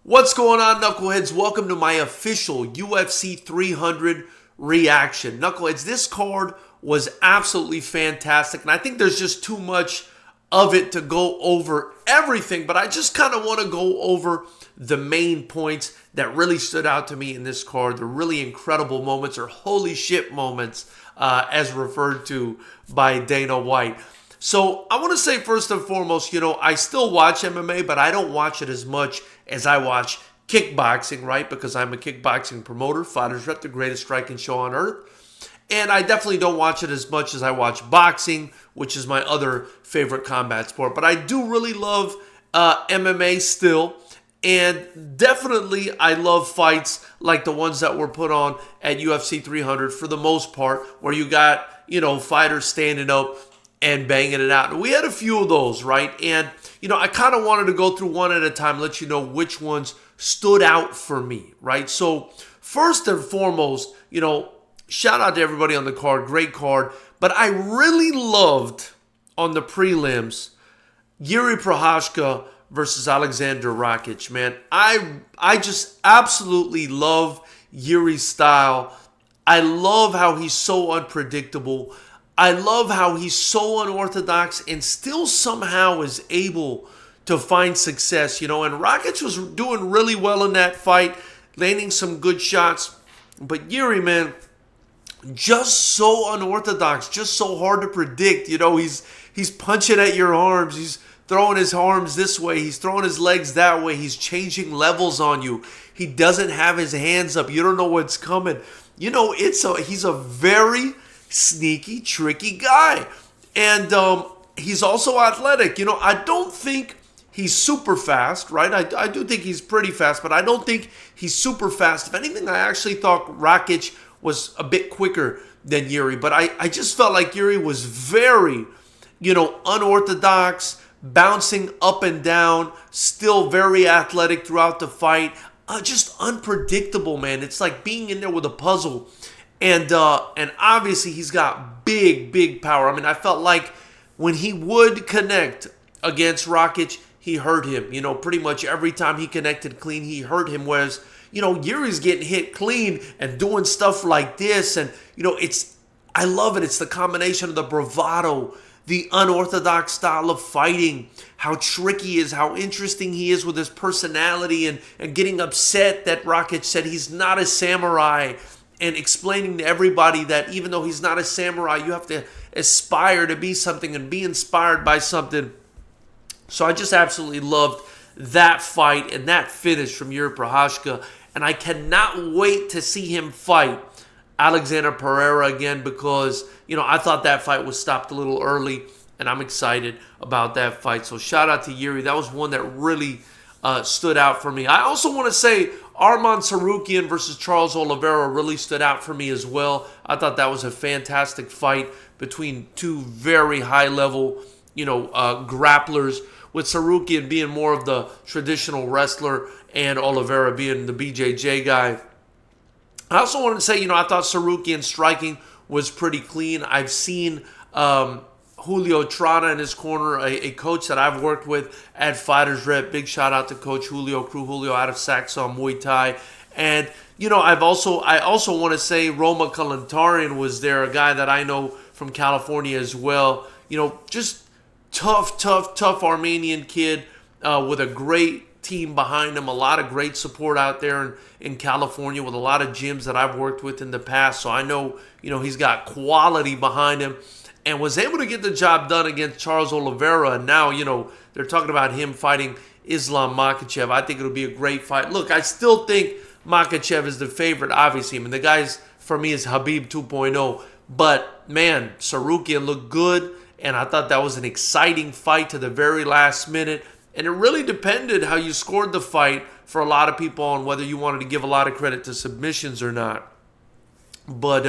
What's going on, Knuckleheads? Welcome to my official UFC 300 reaction. Knuckleheads, this card was absolutely fantastic, and I think there's just too much of it to go over everything, but I just kind of want to go over the main points that really stood out to me in this card, the really incredible moments, or holy shit moments, as referred to by Dana White. So I want to say first and foremost, I still watch MMA, but I don't watch it as much as I watch kickboxing, right? Because I'm a kickboxing promoter, FightersRep, the greatest striking show on earth. And I definitely don't watch it as much as I watch boxing, which is my other favorite combat sport. But I do really love MMA still. And definitely I love fights like the ones that were put on at UFC 300 for the most part, where you got, fighters standing up and banging it out. And we had a few of those, right? And, I kind of wanted to go through one at a time, let you know which ones stood out for me, right? So first and foremost, shout out to everybody on the card, great card. But I really loved on the prelims, Yuri Prochazka versus Alexander Rakic, man. I just absolutely love Yuri's style. I love how he's so unpredictable. I love how he's so unorthodox and still somehow is able to find success, and Rakic was doing really well in that fight, landing some good shots. But Yuri, man, just so unorthodox, just so hard to predict. He's punching at your arms. He's throwing his arms this way. He's throwing his legs that way. He's changing levels on you. He doesn't have his hands up. You don't know what's coming. He's a very sneaky, tricky guy. And he's also athletic. I don't think he's super fast, right? I do think he's pretty fast, but I don't think he's super fast. If anything, I actually thought Rakic was a bit quicker than Yuri. But I just felt like Yuri was very, unorthodox, bouncing up and down, still very athletic throughout the fight. Just unpredictable, man. It's like being in there with a puzzle. And obviously he's got big power. I mean, I felt like when he would connect against Rakic, he hurt him. Pretty much every time he connected clean, he hurt him. Whereas, Yuri's getting hit clean and doing stuff like this. And, I love it. It's the combination of the bravado, the unorthodox style of fighting, how tricky he is, how interesting he is with his personality, and getting upset that Rakic said he's not a samurai, and explaining to everybody that even though he's not a samurai, you have to aspire to be something and be inspired by something. So I just absolutely loved that fight and that finish from Yuri Prochazka. And I cannot wait to see him fight Alexander Pereira again, because, I thought that fight was stopped a little early, and I'm excited about that fight. So shout out to Yuri. That was one that really stood out for me. I also want to say Arman Tsarukyan versus Charles Oliveira really stood out for me as well. I thought that was a fantastic fight between two very high-level, grapplers, with Tsarukyan being more of the traditional wrestler and Oliveira being the BJJ guy. I also wanted to say, I thought Tsarukyan's striking was pretty clean. I've seen Julio Trana in his corner, a coach that I've worked with at FightersRep. Big shout out to Coach Julio, Crew Julio out of Saxon Muay Thai. And, I also want to say Roma Kalantarian was there, a guy that I know from California as well. Just tough Armenian kid with a great team behind him, a lot of great support out there in California with a lot of gyms that I've worked with in the past. So I know, he's got quality behind him, and was able to get the job done against Charles Oliveira. And now, they're talking about him fighting Islam Makhachev. I think it'll be a great fight. Look, I still think Makhachev is the favorite, obviously. I mean, the guy's, for me, is Khabib 2.0. But, man, Tsarukyan looked good, and I thought that was an exciting fight to the very last minute. And it really depended how you scored the fight for a lot of people on whether you wanted to give a lot of credit to submissions or not. But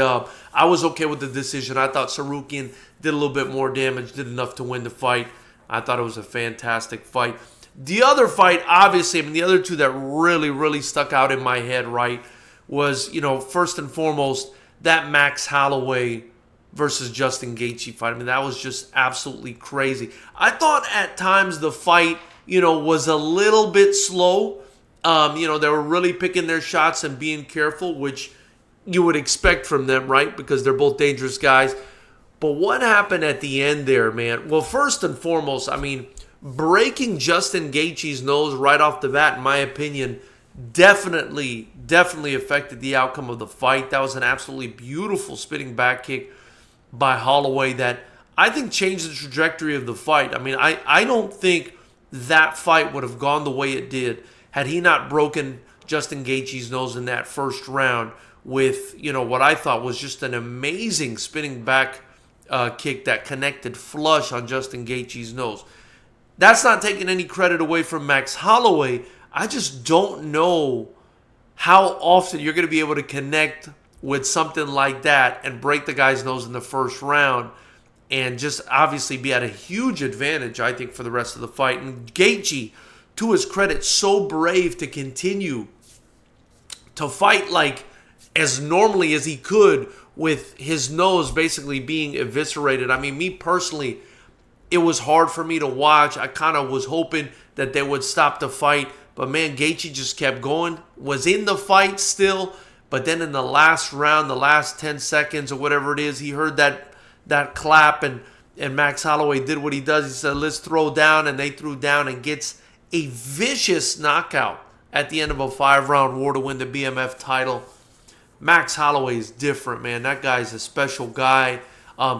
I was okay with the decision. I thought Tsarukyan did a little bit more damage, did enough to win the fight. I thought it was a fantastic fight. The other fight, obviously, the other two that really stuck out in my head, right, was, first and foremost, that Max Holloway versus Justin Gaethje fight. That was just absolutely crazy. I thought at times the fight, was a little bit slow. They were really picking their shots and being careful, which you would expect from them, right? Because they're both dangerous guys. But what happened at the end there, man? Well, first and foremost, I mean, breaking Justin Gaethje's nose right off the bat, in my opinion, definitely affected the outcome of the fight. That was an absolutely beautiful spinning back kick by Holloway that I think changed the trajectory of the fight. I mean, I don't think that fight would have gone the way it did had he not broken Justin Gaethje's nose in that first round with, what I thought was just an amazing spinning back kick that connected flush on Justin Gaethje's nose. That's not taking any credit away from Max Holloway. I just don't know how often you're going to be able to connect with something like that and break the guy's nose in the first round and just obviously be at a huge advantage, I think, for the rest of the fight. And Gaethje, to his credit, so brave to continue to fight like as normally as he could with his nose basically being eviscerated. I mean, me personally, it was hard for me to watch. I kind of was hoping that they would stop the fight. But man, Gaethje just kept going, was in the fight still. But then in the last round, the last 10 seconds or whatever it is, he heard that clap and Max Holloway did what he does. He said, let's throw down. And they threw down and gets a vicious knockout at the end of a 5-round war to win the BMF title. Max Holloway is different, man. That guy's a special guy.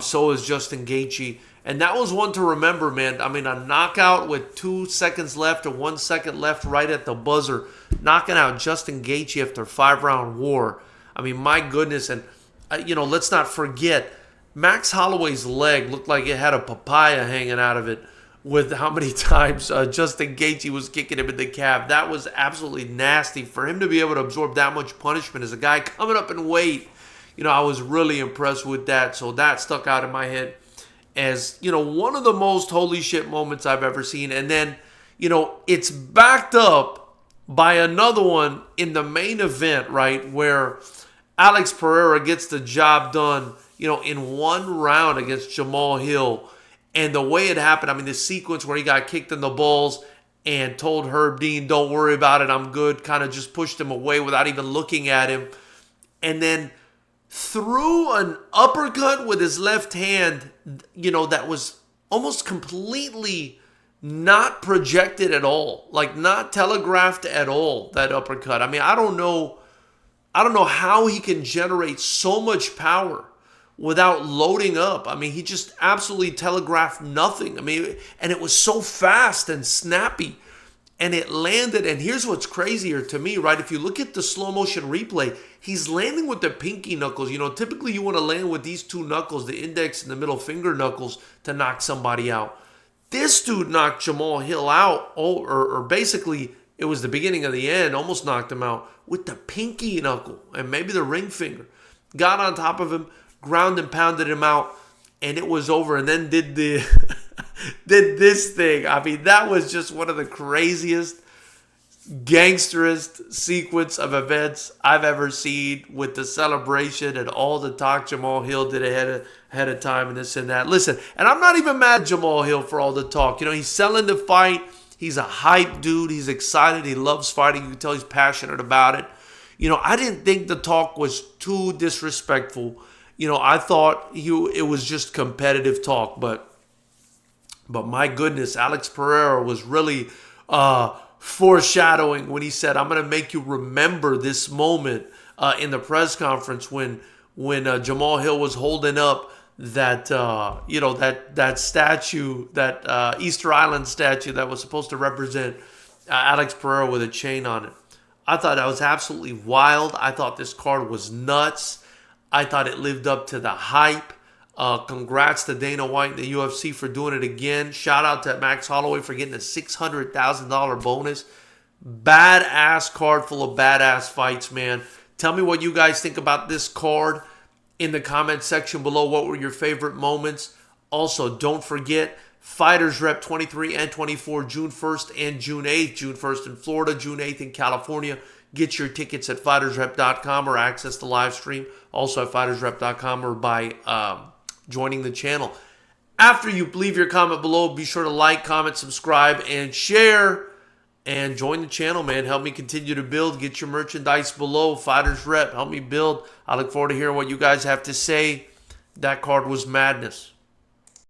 So is Justin Gaethje. And that was one to remember, man. I mean, a knockout with 2 seconds left or 1 second left right at the buzzer. Knocking out Justin Gaethje after a 5-round war. I mean, my goodness. And, let's not forget, Max Holloway's leg looked like it had a papaya hanging out of it with how many times Justin Gaethje was kicking him in the calf. That was absolutely nasty. For him to be able to absorb that much punishment as a guy coming up in weight, I was really impressed with that. So that stuck out in my head as, one of the most holy shit moments I've ever seen. And then, it's backed up by another one in the main event, right, where Alex Pereira gets the job done, in 1 round against Jamal Hill. And the way it happened, I mean, the sequence where he got kicked in the balls and told Herb Dean, don't worry about it, I'm good, kind of just pushed him away without even looking at him. And then threw an uppercut with his left hand, that was almost completely not projected at all, like not telegraphed at all, that uppercut. I mean, I don't know how he can generate so much power without loading up. I mean, he just absolutely telegraphed nothing. I mean, and it was so fast and snappy. And it landed, and here's what's crazier to me, right? If you look at the slow motion replay, he's landing with the pinky knuckles. Typically you want to land with these 2 knuckles, the index and the middle finger knuckles, to knock somebody out. This dude knocked Jamal Hill out, or basically it was the beginning of the end, almost knocked him out with the pinky knuckle and maybe the ring finger. Got on top of him, ground and pounded him out, and it was over. And then did this thing. I mean, that was just one of the craziest, gangsterest sequence of events I've ever seen, with the celebration and all the talk Jamal Hill did ahead of time and this and that. Listen, and I'm not even mad at Jamal Hill for all the talk. He's selling the fight. He's a hype dude. He's excited. He loves fighting. You can tell he's passionate about it. I didn't think the talk was too disrespectful. I thought it was just competitive talk, but my goodness, Alex Pereira was really foreshadowing when he said, I'm going to make you remember this moment in the press conference when Jamal Hill was holding up that statue, that Easter Island statue that was supposed to represent Alex Pereira with a chain on it. I thought that was absolutely wild. I thought this card was nuts. I thought it lived up to the hype. Congrats to Dana White and the UFC for doing it again. Shout out to Max Holloway for getting a $600,000 bonus. Badass card full of badass fights, man. Tell me what you guys think about this card in the comment section below. What were your favorite moments? Also, don't forget, FightersRep 23 and 24, June 1st and June 8th. June 1st in Florida, June 8th in California. Get your tickets at FightersRep.com or access the live stream. Also at FightersRep.com or by joining the channel. After you leave your comment below, be sure to like, comment, subscribe, and share. And join the channel, man. Help me continue to build. Get your merchandise below. FightersRep. Help me build. I look forward to hearing what you guys have to say. That card was madness.